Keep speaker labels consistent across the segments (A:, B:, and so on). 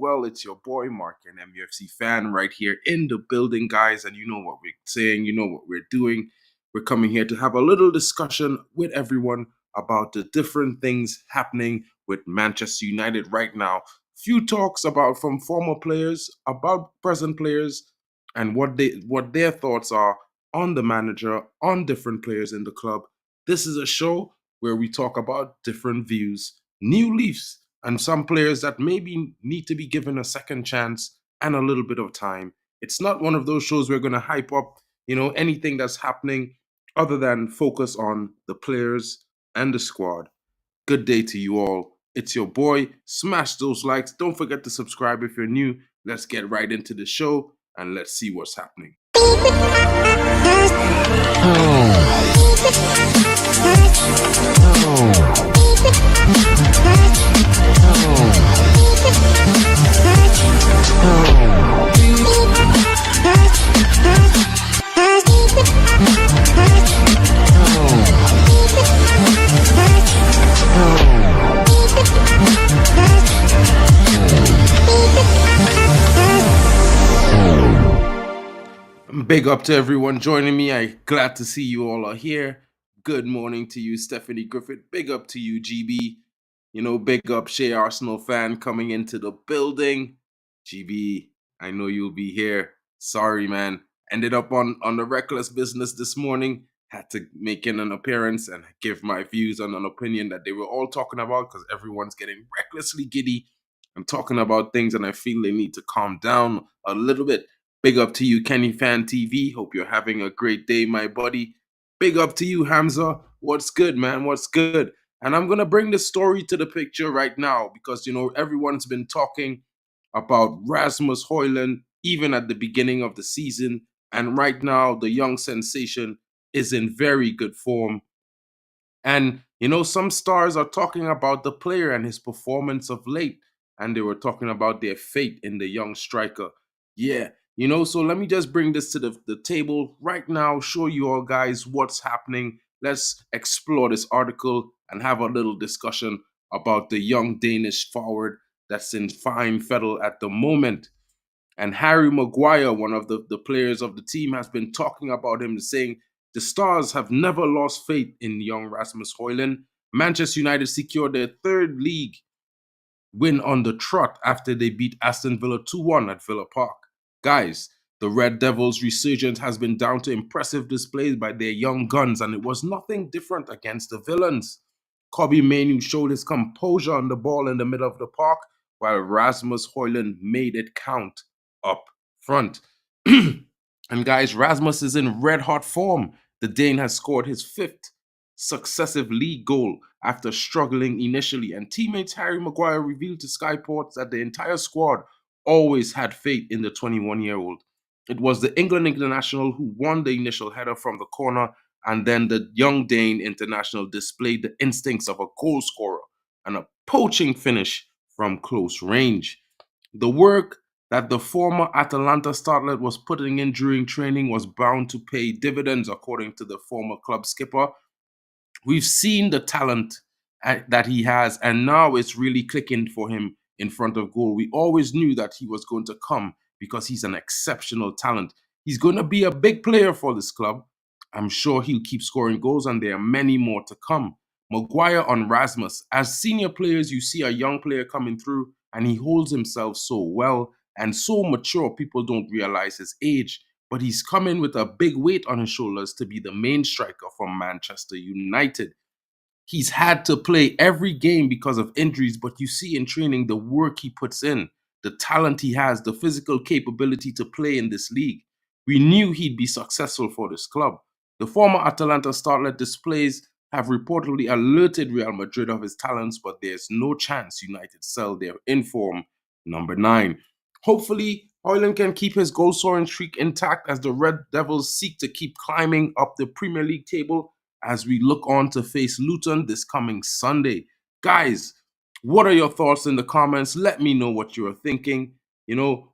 A: well. It's your boy Mark, an MUFC fan right here in the building, guys. And you know what we're saying, you know what we're doing. We're coming here to have a little discussion with everyone about the different things happening with Manchester United right now. Few talks about from former players, about present players, and what their thoughts are on the manager, on different players in the club. This is a show where we talk about different views, new leafs, and some players that maybe need to be given a second chance and a little bit of time. It's not one of those shows we're going to hype up, anything that's happening other than focus on the players and the squad. Good day to you all. It's your boy. Smash those likes. Don't forget to subscribe if you're new. Let's get right into the show and let's see what's happening. Big up to everyone joining me. I'm glad to see you all are here. Good morning to you, Stephanie Griffith. Big up to you, GB. Big up Shea Arsenal fan coming into the building. GB, I know you'll be here. Sorry, man. Ended up on the Reckless Business this morning. Had to make in an appearance and give my views on an opinion that they were all talking about because everyone's getting recklessly giddy and talking about things, and I feel they need to calm down a little bit. Big up to you, Kenny Fan TV. Hope you're having a great day, my buddy. Big up to you, Hamza. What's good, man? What's good? And I'm going to bring the story to the picture right now because, everyone's been talking about Rasmus Højlund even at the beginning of the season. And right now, the young sensation is in very good form. And, some stars are talking about the player and his performance of late. And they were talking about their fate in the young striker. Yeah. So let me just bring this to the table right now, show you all guys what's happening. Let's explore this article and have a little discussion about the young Danish forward that's in fine fettle at the moment. And Harry Maguire, one of the players of the team, has been talking about him, saying the Stars have never lost faith in young Rasmus Højlund. Manchester United secured their third league win on the trot after they beat Aston Villa 2-1 at Villa Park. Guys, the Red Devils' resurgence has been down to impressive displays by their young guns, and it was nothing different against the Villains. Kobbie Mainoo showed his composure on the ball in the middle of the park, while Rasmus Højlund made it count up front. And guys, Rasmus is in red-hot form. The Dane has scored his fifth successive league goal after struggling initially, and teammates Harry Maguire revealed to Sky Sports that the entire squad always had faith in the 21-year-old. It was the England international who won the initial header from the corner, and then the young Dane international displayed the instincts of a goal scorer and a poaching finish from close range. The work that the former Atalanta starlet was putting in during training was bound to pay dividends, according to the former club skipper. We've seen the talent that he has, and now it's really clicking for him in front of goal. We always knew that he was going to come because he's an exceptional talent. He's going to be a big player for this club. I'm sure he'll keep scoring goals, and there are many more to come. Maguire on Rasmus. As senior players, you see a young player coming through, and he holds himself so well and so mature, people don't realize his age. But he's coming with a big weight on his shoulders to be the main striker for Manchester United. He's had to play every game because of injuries, but you see in training the work he puts in, the talent he has, the physical capability to play in this league. We knew he'd be successful for this club. The former Atalanta starlet displays have reportedly alerted Real Madrid of his talents, but there's no chance United sell their inform number 9. Hopefully, Højlund can keep his goal-scoring streak intact as the Red Devils seek to keep climbing up the Premier League table as we look on to face Luton this coming Sunday. Guys, what are your thoughts in the comments? Let me know what you're thinking.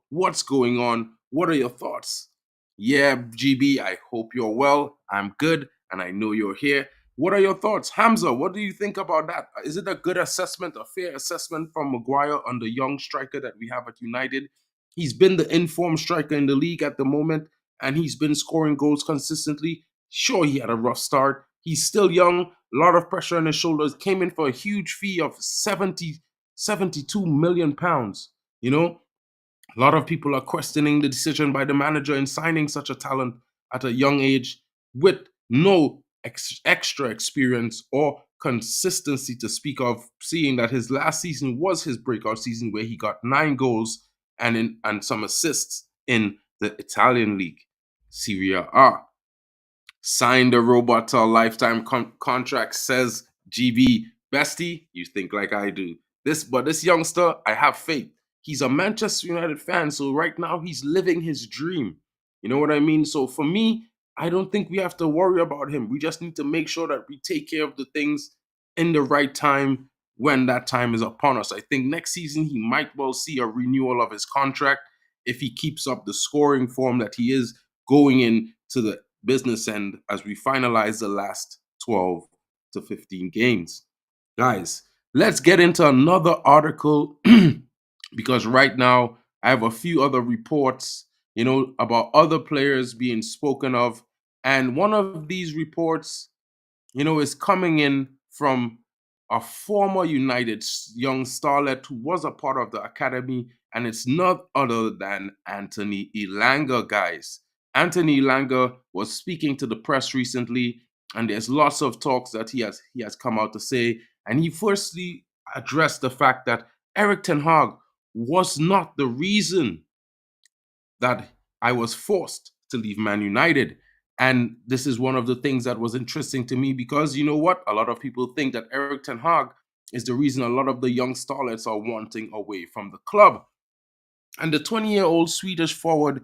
A: What's going on? What are your thoughts? Yeah, GB, I hope you're well. I'm good, and I know you're here. What are your thoughts? Hamza, what do you think about that? Is it a good assessment, a fair assessment from Maguire on the young striker that we have at United? He's been the informed striker in the league at the moment, and he's been scoring goals consistently. Sure, he had a rough start. He's still young, a lot of pressure on his shoulders. Came in for a huge fee of 72 million pounds. You know, a lot of people are questioning the decision by the manager in signing such a talent at a young age with no extra experience or consistency to speak of, seeing that his last season was his breakout season where he got 9 goals and some assists in the Italian league, Serie A. Signed a robot to a lifetime contract, says GB. Bestie, you think like I do. This youngster, I have faith. He's a Manchester United fan, so right now he's living his dream. You know what I mean? So for me, I don't think we have to worry about him. We just need to make sure that we take care of the things in the right time when that time is upon us. I think next season he might well see a renewal of his contract if he keeps up the scoring form that he is going into the business end as we finalize the last 12 to 15 games. Guys, let's get into another article because right now I have a few other reports, about other players being spoken of. And one of these reports, is coming in from a former United young starlet who was a part of the academy, and it's not other than Anthony Elanga, guys. Anthony Elanga was speaking to the press recently, and there's lots of talks that he has come out to say. And he firstly addressed the fact that Eric Ten Hag was not the reason that I was forced to leave Man United. And this is one of the things that was interesting to me because you know what? A lot of people think that Eric Ten Hag is the reason a lot of the young starlets are wanting away from the club. And the 20-year-old Swedish forward,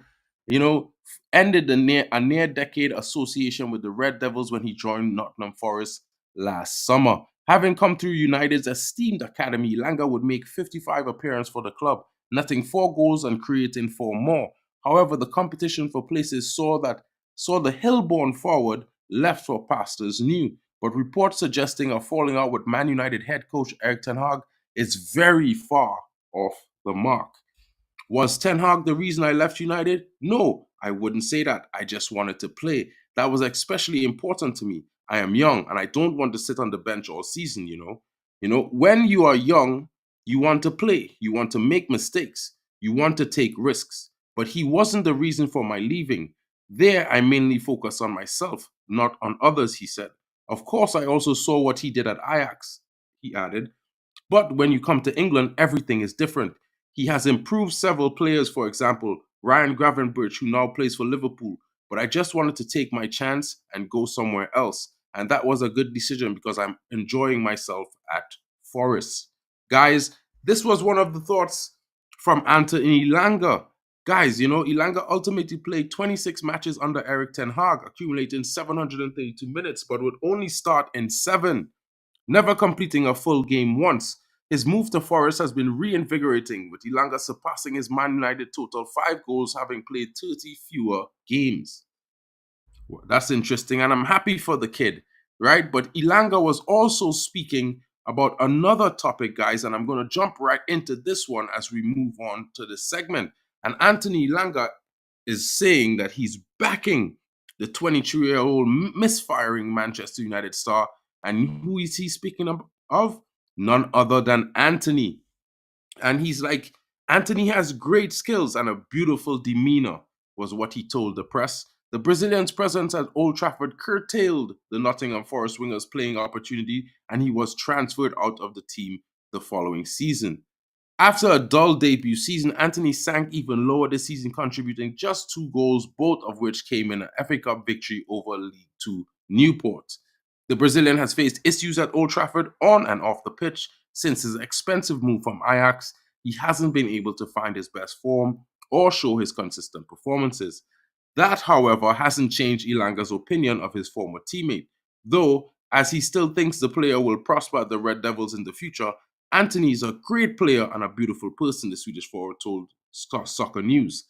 A: ended a near decade association with the Red Devils when he joined Nottingham Forest last summer. Having come through United's esteemed academy, Langa would make 55 appearances for the club, netting 4 goals and creating 4 more. However, the competition for places saw the Hillborn forward left for pastures new, but reports suggesting a falling out with Man United head coach Erik Ten Hag is very far off the mark. Was Ten Hag the reason I left United? No, I wouldn't say that. I just wanted to play. That was especially important to me. I am young and I don't want to sit on the bench all season, when you are young, you want to play, you want to make mistakes, you want to take risks. But he wasn't the reason for my leaving. There, I mainly focus on myself, not on others, he said. Of course, I also saw what he did at Ajax, he added. But when you come to England, everything is different. He has improved several players, for example, Ryan Gravenberch, who now plays for Liverpool. But I just wanted to take my chance and go somewhere else. And that was a good decision because I'm enjoying myself at Forest. Guys, this was one of the thoughts from Anthony Elanga. Guys, Elanga ultimately played 26 matches under Erik Ten Hag, accumulating 732 minutes, but would only start in 7, never completing a full game once. His move to Forest has been reinvigorating, with Elanga surpassing his Man United total 5 goals, having played 30 fewer games. Well, that's interesting, and I'm happy for the kid, right? But Elanga was also speaking about another topic, guys, and I'm going to jump right into this one as we move on to this segment. And Anthony Elanga is saying that he's backing the 22-year-old misfiring Manchester United star. And who is he speaking of? None other than Anthony. And he's like, Anthony has great skills and a beautiful demeanor, was what he told the press. The Brazilian's presence at Old Trafford curtailed the Nottingham Forest winger's playing opportunity, and he was transferred out of the team the following season. After a dull debut season, Anthony sank even lower this season, contributing just 2 goals, both of which came in an FA Cup victory over League Two Newport. The Brazilian has faced issues at Old Trafford on and off the pitch. Since his expensive move from Ajax, he hasn't been able to find his best form or show his consistent performances. That, however, hasn't changed Elanga's opinion of his former teammate, though, as he still thinks the player will prosper at the Red Devils in the future. Anthony is a great player and a beautiful person, the Swedish forward told Soccer News.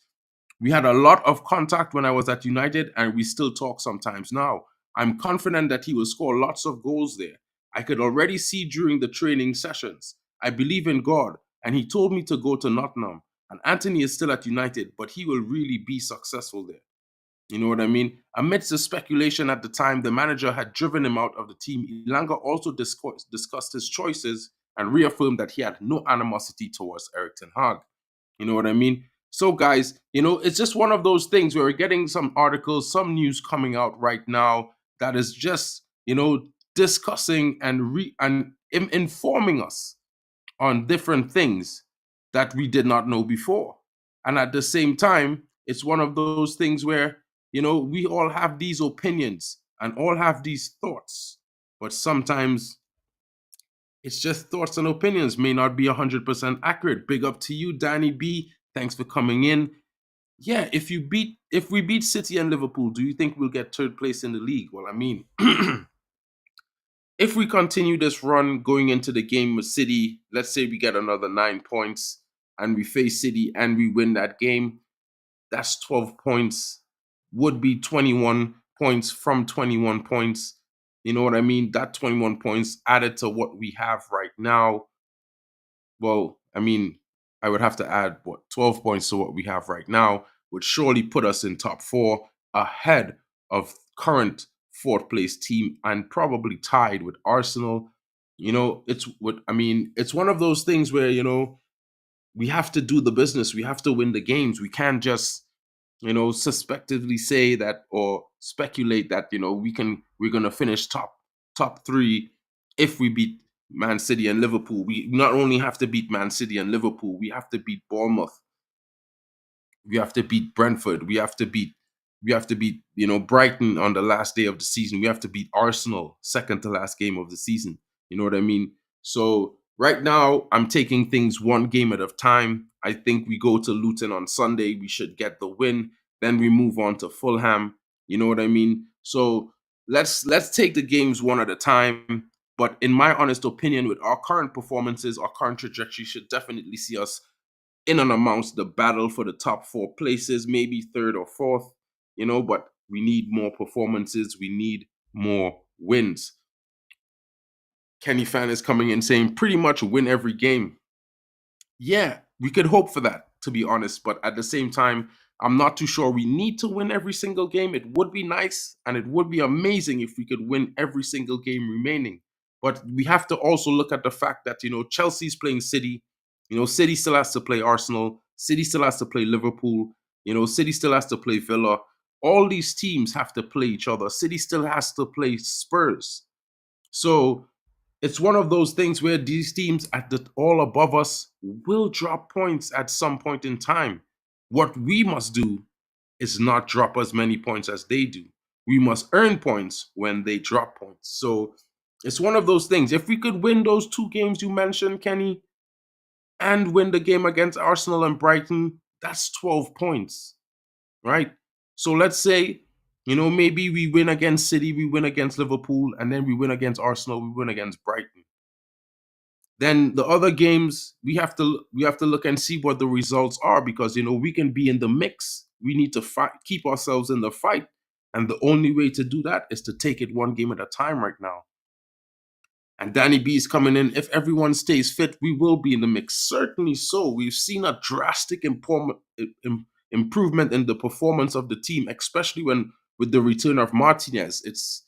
A: We had a lot of contact when I was at United, and we still talk sometimes now. I'm confident that he will score lots of goals there. I could already see during the training sessions. I believe in God, and he told me to go to Nottingham. And Anthony is still at United, but he will really be successful there. You know what I mean? Amidst the speculation at the time, the manager had driven him out of the team. Ilanga also discussed his choices and reaffirmed that he had no animosity towards Eric Ten Hag. You know what I mean? So, guys, it's just one of those things where we're getting some articles, some news coming out right now that is just, discussing and informing us on different things that we did not know before. And at the same time, it's one of those things where, we all have these opinions and all have these thoughts, but sometimes it's just thoughts and opinions may not be 100% accurate. Big up to you, Danny B. Thanks for coming in. Yeah, if we beat City and Liverpool, do you think we'll get third place in the league? Well, I mean, if we continue this run going into the game with City, let's say we get another 9 points and we face City and we win that game, that's 12 points, would be 21 points from 21 points. You know what I mean? That 21 points added to what we have right now. Well, I mean, I would have to add 12 points to what we have right now, would surely put us in top 4 ahead of current fourth place team and probably tied with Arsenal. It's one of those things where, we have to do the business. We have to win the games. We can't just, suspectively say that or speculate that, we're gonna finish top 3 if we beat Man City and Liverpool. We not only have to beat Man City and Liverpool, we have to beat Bournemouth. We have to beat Brentford. We have to beat Brighton on the last day of the season. We have to beat Arsenal second to last game of the season. You know what I mean? So right now I'm taking things one game at a time. I think we go to Luton on Sunday. We should get the win. Then we move on to Fulham. You know what I mean? So let's take the games one at a time. But in my honest opinion, with our current performances, our current trajectory should definitely see us in and amongst the battle for the top 4 places, maybe third or fourth, but we need more performances. We need more wins. Kenny Fan is coming in saying pretty much win every game. Yeah, we could hope for that, to be honest. But at the same time, I'm not too sure we need to win every single game. It would be nice and it would be amazing if we could win every single game remaining. But we have to also look at the fact that, Chelsea's playing City. City still has to play Arsenal. City still has to play Liverpool. City still has to play Villa. All these teams have to play each other. City still has to play Spurs. So it's one of those things where these teams at the all above us will drop points at some point in time. What we must do is not drop as many points as they do. We must earn points when they drop points. So it's one of those things. If we could win those 2 games you mentioned, Kenny, and win the game against Arsenal and Brighton, that's 12 points, right? So let's say, maybe we win against City, we win against Liverpool, and then we win against Arsenal, we win against Brighton. Then the other games we have to look and see what the results are, because we can be in the mix. We need to keep ourselves in the fight, and the only way to do that is to take it one game at a time right now. And Danny B is coming in. If everyone stays fit, we will be in the mix. Certainly so. We've seen a drastic improvement in the performance of the team, especially with the return of Martinez. It's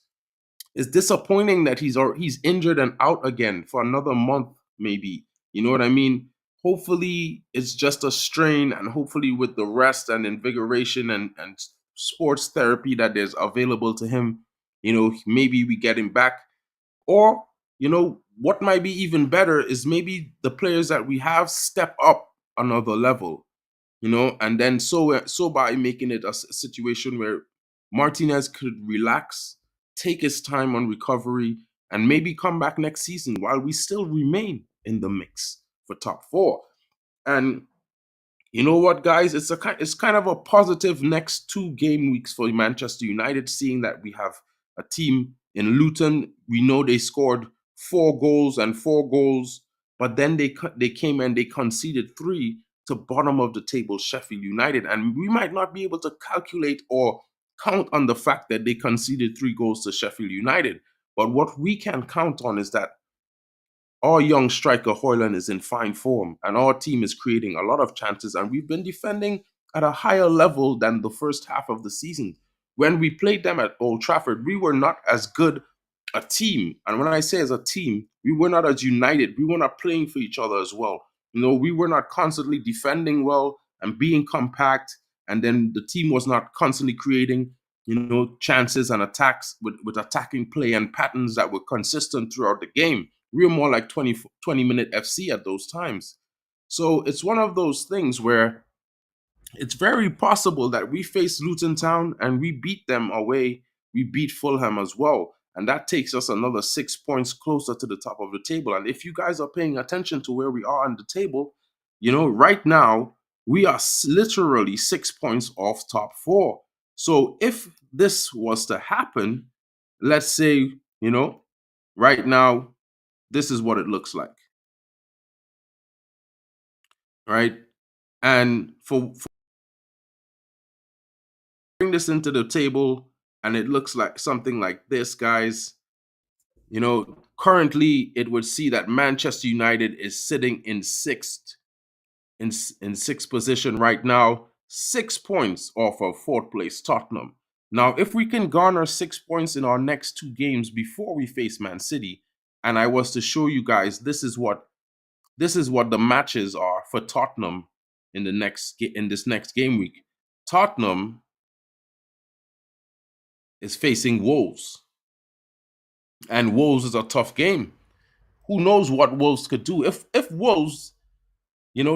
A: disappointing that he's injured and out again for another month, maybe. You know what I mean? Hopefully, it's just a strain, and hopefully, with the rest and invigoration and sports therapy that is available to him, maybe we get him back. Or, what might be even better is maybe the players that we have step up another level, and then so by making it a situation where Martinez could relax, take his time on recovery, and maybe come back next season while we still remain in the mix for top 4. And you know what, guys? It's kind of a positive next 2 game weeks for Manchester United, seeing that we have a team in Luton. We know they scored 4 goals and 4 goals, but then they came and they conceded 3 to bottom of the table Sheffield United, and we might not be able to calculate or count on the fact that they conceded 3 goals to Sheffield United. But what we can count on is that our young striker Hoyland is in fine form, and our team is creating a lot of chances, and we've been defending at a higher level than the first half of the season. When we played them at Old Trafford, we were not as good a team. And when I say as a team, we were not as united. We were not playing for each other as well. We were not constantly defending well and being compact. And then the team was not constantly creating, chances and attacks with attacking play and patterns that were consistent throughout the game. We were more like 20-minute FC at those times. So it's one of those things where it's very possible that we face Luton Town and we beat them away. We beat Fulham as well. And that takes us another 6 points closer to the top of the table. And if you guys are paying attention to where we are on the table, right now, we are literally 6 points off top 4. So if this was to happen, let's say, right now, this is what it looks like. Right? And for bring this into the table, and it looks like something like this, guys. Currently it would see that Manchester United is sitting in sixth position right now, 6 points off of fourth place Tottenham. Now, if we can garner 6 points in our next 2 games before we face Man City, and I was to show you guys this is what the matches are for Tottenham in this next game week. Tottenham is facing Wolves. And Wolves is a tough game. Who knows what Wolves could do? If Wolves,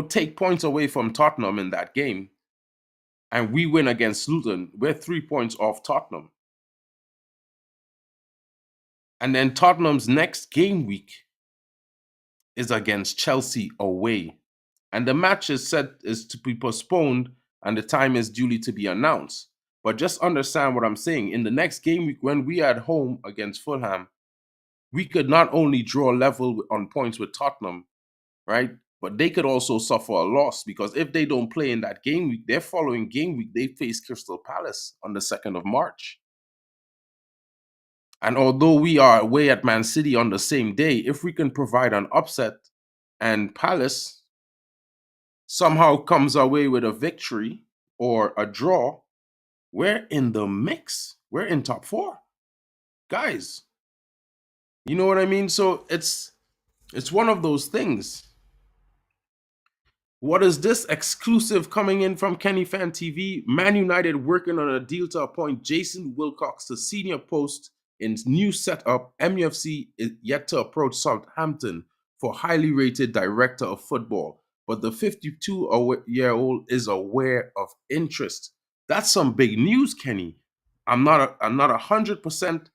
A: take points away from Tottenham in that game, and we win against Luton, we're 3 points off Tottenham. And then Tottenham's next game week is against Chelsea away. And the match is to be postponed, and the time is duly to be announced. But just understand what I'm saying. In the next game week, when we are at home against Fulham, we could not only draw level on points with Tottenham, right? But they could also suffer a loss, because if they don't play in that game week, their following game week, they face Crystal Palace on the 2nd of March. And although we are away at Man City on the same day, if we can provide an upset and Palace somehow comes away with a victory or a draw, we're in the mix. We're in top 4. Guys, you know what I mean? So it's one of those things. What is this exclusive coming in from Kenny Fan TV? Man United working on a deal to appoint Jason Wilcox to senior post in new setup. MUFC is yet to approach Southampton for highly rated director of football, but the 52-year-old is aware of interest. That's some big news, Kenny. I'm not 100%,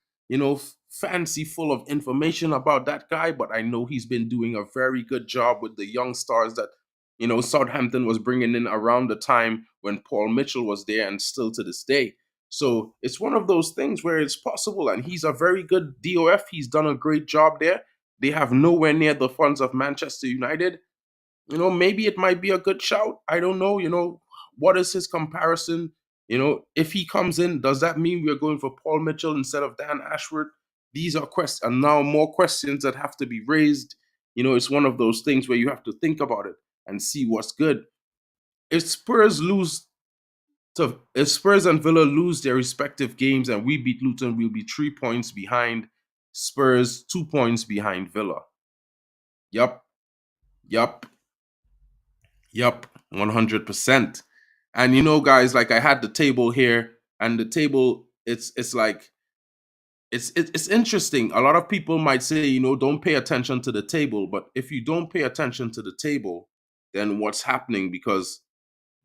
A: fancy full of information about that guy, but I know he's been doing a very good job with the young stars that Southampton was bringing in around the time when Paul Mitchell was there, and still to this day. So it's one of those things where it's possible, and he's a very good DOF. He's done a great job there. They have nowhere near the funds of Manchester United. Maybe it might be a good shout. I don't know. What is his comparison? If he comes in, does that mean we're going for Paul Mitchell instead of Dan Ashworth? These are questions, and now more questions that have to be raised. It's one of those things where you have to think about it and see what's good. If Spurs and Villa lose their respective games and we beat Luton, we'll be 3 points behind Spurs, 2 points behind Villa. Yup. 100%. And guys, like I had the table here, and the table, it's interesting. A lot of people might say, don't pay attention to the table, but if you don't pay attention to the table, then what's happening? Because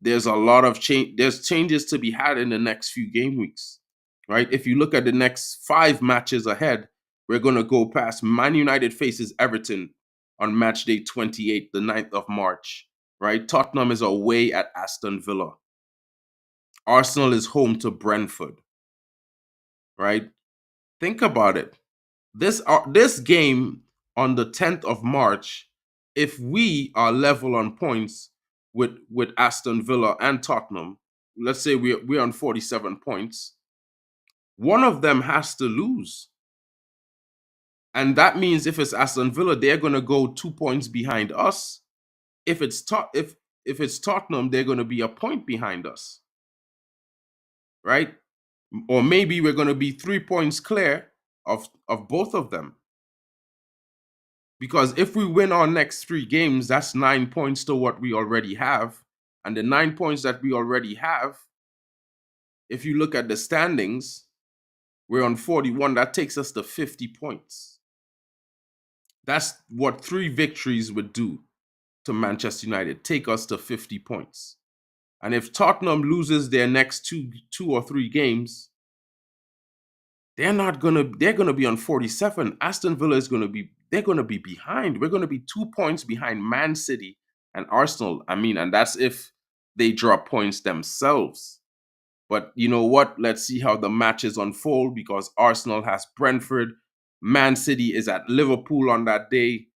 A: there's a lot of change. There's changes to be had in the next few game weeks, right? If you look at the next 5 matches ahead, we're going to go past Man United faces Everton on match day 28, the 9th of March, right? Tottenham is away at Aston Villa. Arsenal is home to Brentford, right? Think about it. This game on the 10th of March, if we are level on points with Aston Villa and Tottenham, let's say we're on 47 points, One of them has to lose. And that means if it's Aston Villa, they're going to go 2 points behind us. If it's if it's Tottenham, they're going to be a point behind us. Right? Or maybe we're going to be 3 points clear of both of them. Because if we win our next 3 games, that's 9 points to what we already have. And the 9 points that we already have, if you look at the standings, we're on 41. That takes us to 50 points. That's what 3 victories would do to Manchester United, take us to 50 points. And if Tottenham loses their next two or 3 games, they're gonna be on 47. Aston Villa is they're gonna be behind. We're gonna be 2 points behind Man City and Arsenal. I mean, and that's if they drop points themselves. But you know what? Let's see how the matches unfold, because Arsenal has Brentford, Man City is at Liverpool on that day.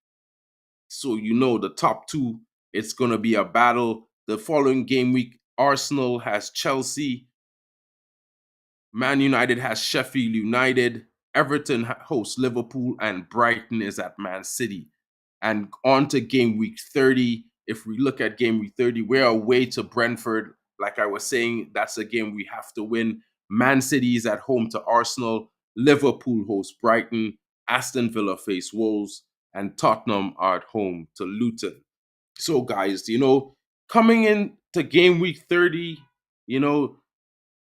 A: So you know the top 2, it's gonna be a battle. The following game week, Arsenal has Chelsea, Man United has Sheffield United, Everton hosts Liverpool, and Brighton is at Man City. And on to game week 30. If we look at game week 30, we're away to Brentford. Like I was saying, that's a game we have to win. Man City is at home to Arsenal. Liverpool hosts Brighton. Aston Villa face Wolves. And Tottenham are at home to Luton. So, guys, coming into game week 30,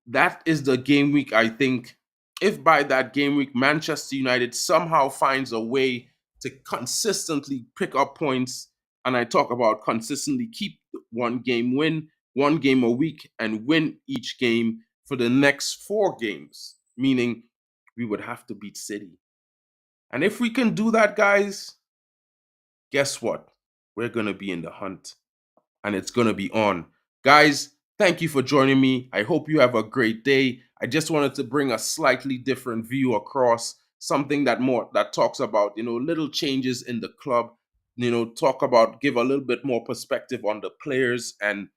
A: that is the game week, I think, if by that game week Manchester United somehow finds a way to consistently pick up points, and I talk about consistently keep one game a week, and win each game for the next 4 games, meaning we would have to beat City. And if we can do that, guys, guess what? We're going to be in the hunt, and it's going to be on. Guys, thank you for joining me. I hope you have a great day. I just wanted to bring a slightly different view across, something that talks about, little changes in the club, give a little bit more perspective on the players, and,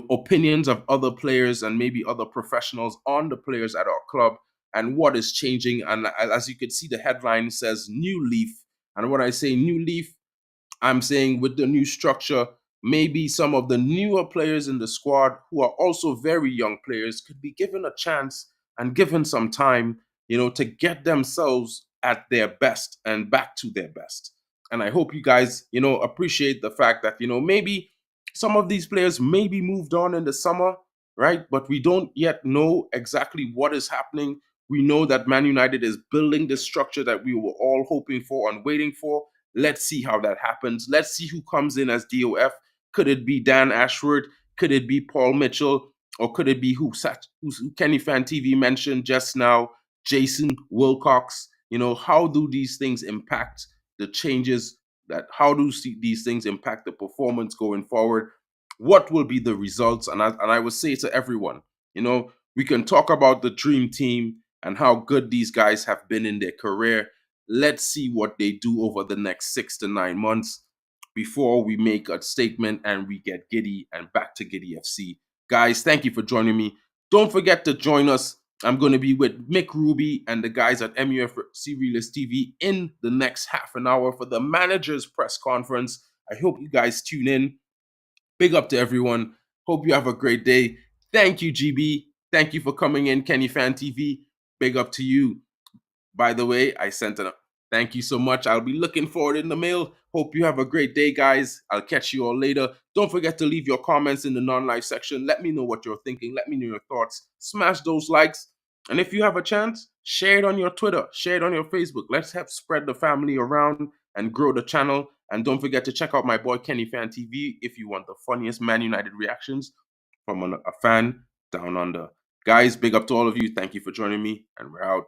A: opinions of other players and maybe other professionals on the players at our club and what is changing. And as you can see, the headline says new leaf. And when I say new leaf, I'm saying with the new structure, maybe some of the newer players in the squad who are also very young players could be given a chance and given some time, to get themselves at their best and back to their best. And I hope you guys, appreciate the fact that, maybe some of these players may be moved on in the summer, right? But we don't yet know exactly what is happening. We know that Man United is building the structure that we were all hoping for and waiting for. Let's see how that happens. Let's see who comes in as DOF. Could it be Dan Ashworth? Could it be Paul Mitchell? Or could it be who Kenny Fan TV mentioned just now, Jason Wilcox? How do these things impact the changes? How do these things impact the performance going forward? What will be the results? And I would say to everyone, we can talk about the dream team and how good these guys have been in their career. Let's see what they do over the next 6 to 9 months before we make a statement and we get giddy and back to Giddy FC. Guys, thank you for joining me. Don't forget to join us. I'm going to be with Mick Ruby and the guys at MUFC Realist TV in the next half an hour for the manager's press conference. I hope you guys tune in. Big up to everyone. Hope you have a great day. Thank you, GB. Thank you for coming in, Kenny Fan TV. Big up to you. By the way, I sent it. Thank you so much. I'll be looking for it in the mail. Hope you have a great day, guys. I'll catch you all later. Don't forget to leave your comments in the non-live section. Let me know what you're thinking. Let me know your thoughts. Smash those likes. And if you have a chance, share it on your Twitter. Share it on your Facebook. Let's help spread the family around and grow the channel. And don't forget to check out my boy Kenny Fan TV if you want the funniest Man United reactions from a fan down under. Guys, big up to all of you. Thank you for joining me, and we're out.